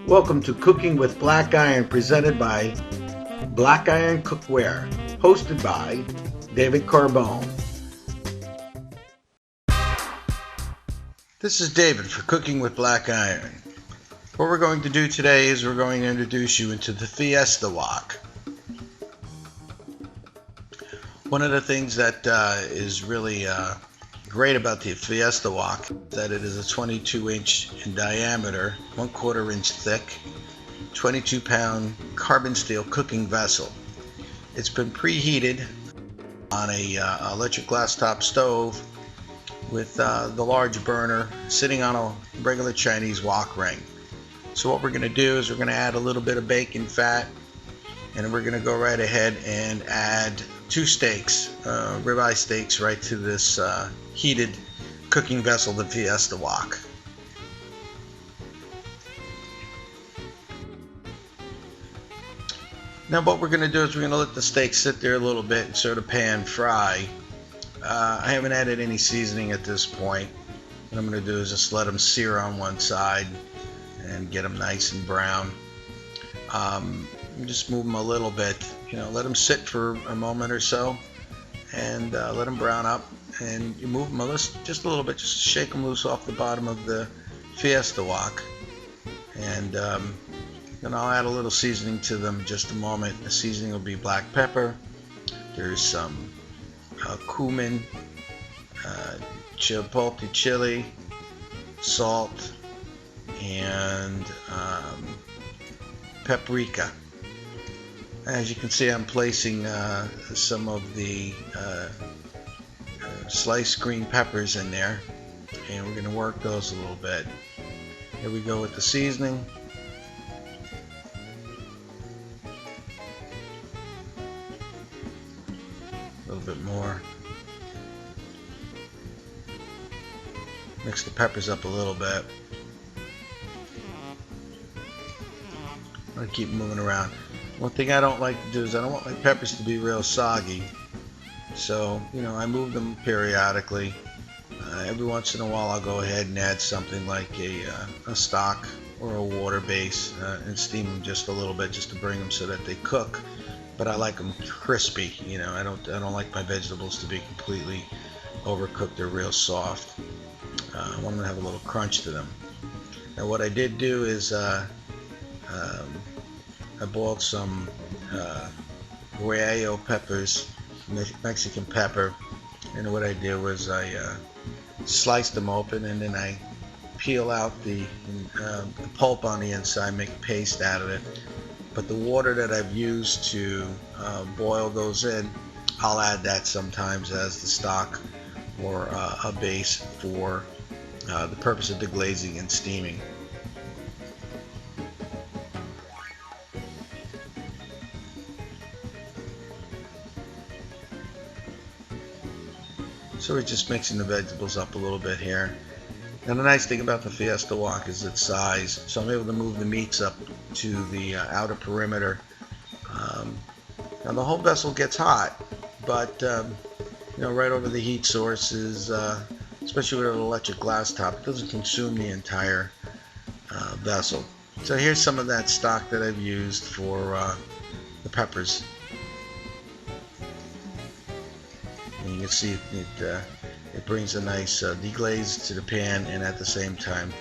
Welcome to Cooking with Black Iron, presented by Black Iron Cookware, hosted by David Carbone. This is David for Cooking with Black Iron. What we're going to do today is we're going to introduce you into the FIESTA WOK. One of the things that is really great about the FIESTA WOK is that it is a 22-inch in diameter, 1/4 inch thick, 22-pound carbon steel cooking vessel. It's been preheated on a electric glass top stove with the large burner sitting on a regular Chinese wok ring. So what we're going to do is we're going to add a little bit of bacon fat, and we're going to go right ahead and add 2 steaks, ribeye steaks, right to this heated cooking vessel, the FIESTA WOK. Now what we're going to do is we're going to let the steak sit there a little bit and sort of pan fry. I haven't added any seasoning at this point. What I'm going to do is just let them sear on one side and get them nice and brown. Just move them a little bit, let them sit for a moment or so, and let them brown up, and you move them just a little bit, just shake them loose off the bottom of the FIESTA WOK, and then I'll add a little seasoning to them in just a moment. The seasoning will be black pepper, there's some cumin, chipotle chili, salt, and paprika. As you can see, I'm placing some of the sliced green peppers in there, and we're going to work those a little bit. Here we go with the seasoning. A little bit more. Mix the peppers up a little bit. I'm going to keep moving around. One thing I don't like to do is I don't want my peppers to be real soggy. So, I move them periodically. Every once in a while I'll go ahead and add something like a stock or a water base and steam them just a little bit just to bring them so that they cook. But I like them crispy. I don't like my vegetables to be completely overcooked or real soft. I want them to have a little crunch to them. Now what I did do is I boiled some guayo peppers, Mexican pepper, and what I did was I sliced them open, and then I peel out the pulp on the inside, make a paste out of it. But the water that I've used to boil those in, I'll add that sometimes as the stock or a base for the purpose of deglazing and steaming. So we're just mixing the vegetables up a little bit here. And the nice thing about the FIESTA WOK is its size, so I'm able to move the meats up to the outer perimeter. Now the whole vessel gets hot, but right over the heat source is, especially with an electric glass top, it doesn't consume the entire vessel. So here's some of that stock that I've used for the peppers. And you can see it brings a nice deglaze to the pan, and at the same time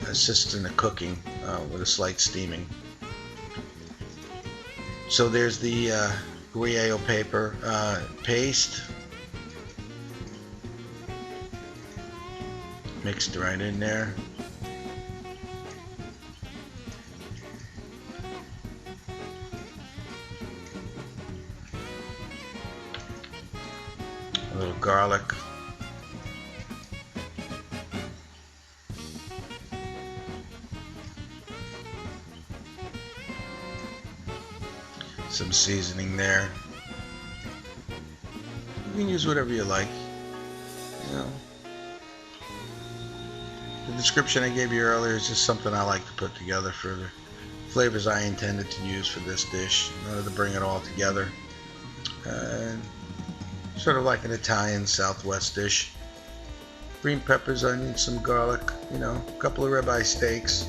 assists in the cooking with a slight steaming. So there's the guayo paper paste mixed right in there. A little garlic. Some seasoning there. You can use whatever you like. The description I gave you earlier is just something I like to put together for the flavors I intended to use for this dish in order to bring it all together. Sort of like an Italian Southwest dish. Green peppers, onions, some garlic, a couple of ribeye steaks,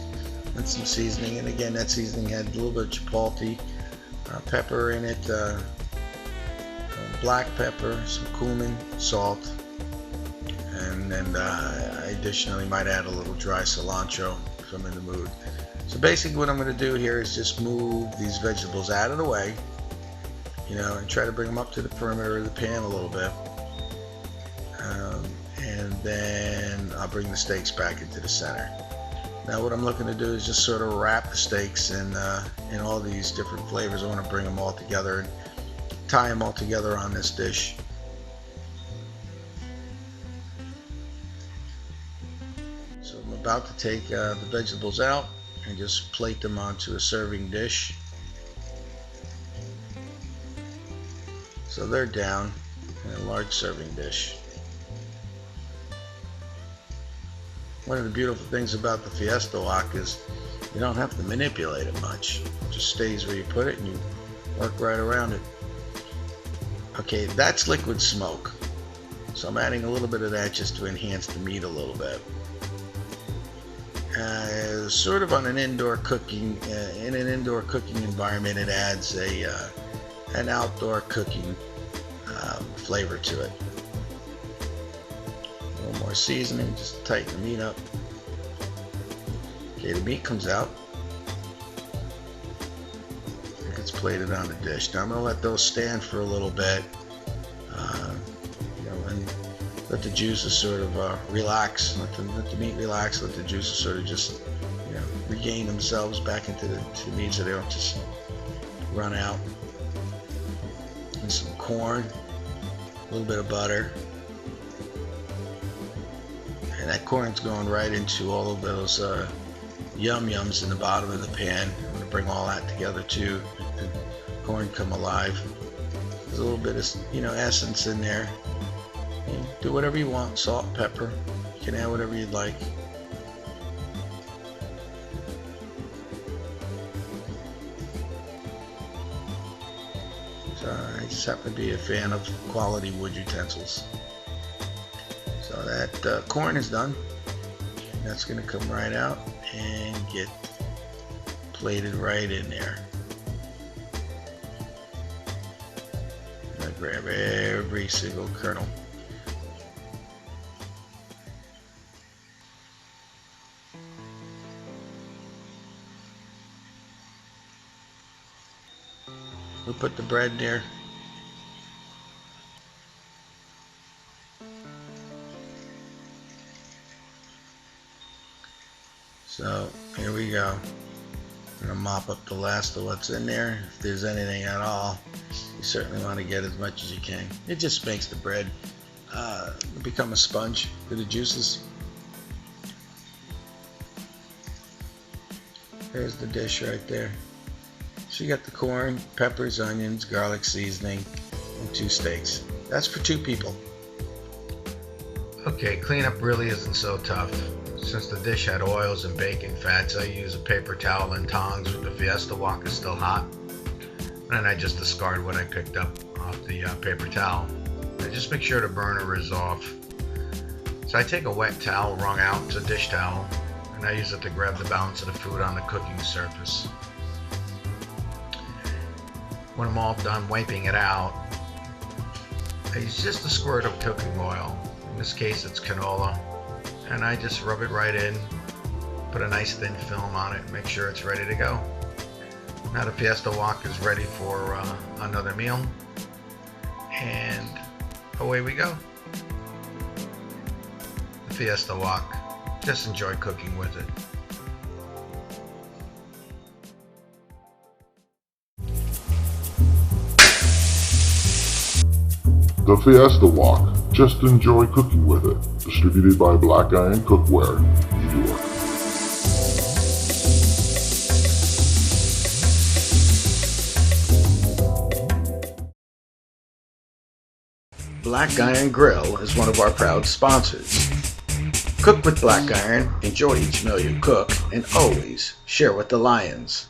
and some seasoning. And again, that seasoning had a little bit of chipotle, pepper in it, black pepper, some cumin, salt, and then I additionally might add a little dry cilantro if I'm in the mood. So basically what I'm going to do here is just move these vegetables out of the way, and try to bring them up to the perimeter of the pan a little bit. And then I'll bring the steaks back into the center. Now what I'm looking to do is just sort of wrap the steaks in all these different flavors. I want to bring them all together and tie them all together on this dish. So I'm about to take the vegetables out and just plate them onto a serving dish. So they're down in a large serving dish. One of the beautiful things about the Fiesta Wok is you don't have to manipulate it much. It just stays where you put it and you work right around it. Okay, that's liquid smoke. So I'm adding a little bit of that just to enhance the meat a little bit. Sort of on an indoor cooking, in an indoor cooking environment, it adds an outdoor cooking flavor to it. A little more seasoning, just to tighten the meat up. Okay, the meat comes out. It gets plated on the dish. Now I'm going to let those stand for a little bit, and let the juices sort of relax. Let the meat relax. Let the juices sort of just regain themselves back into the meat so they don't just run out. And some corn, a little bit of butter. And that corn's going right into all of those yum-yums in the bottom of the pan. I'm going to bring all that together too. Make the corn come alive. There's a little bit of essence in there. Do whatever you want. Salt, pepper. You can add whatever you'd like. So I just happen to be a fan of quality wood utensils. So that corn is done. That's going to come right out and get plated right in there. I'm going to grab every single kernel. We'll put the bread there. So here we go. I'm going to mop up the last of what's in there. If there's anything at all, you certainly want to get as much as you can. It just makes the bread become a sponge for the juices. There's the dish right there. So you got the corn, peppers, onions, garlic seasoning, and 2 steaks. That's for 2 people. Okay, cleanup really isn't so tough. Since the dish had oils and bacon fats, I use a paper towel and tongs when the Fiesta Wok is still hot. And then I just discard what I picked up off the paper towel. And just make sure the burner is off. So I take a wet towel wrung out, it's a dish towel, and I use it to grab the balance of the food on the cooking surface. When I'm all done wiping it out, I use just a squirt of cooking oil. In this case it's canola. And I just rub it right in, put a nice thin film on it, make sure it's ready to go. Now the Fiesta Wok is ready for another meal, and away we go. The Fiesta Wok, just enjoy cooking with it. The Fiesta Wok, just enjoy cooking with it. Distributed by Black Iron Cookware, New York. Black Iron Grill is one of our proud sponsors. Cook with Black Iron, enjoy each meal you cook, and always share with the lions.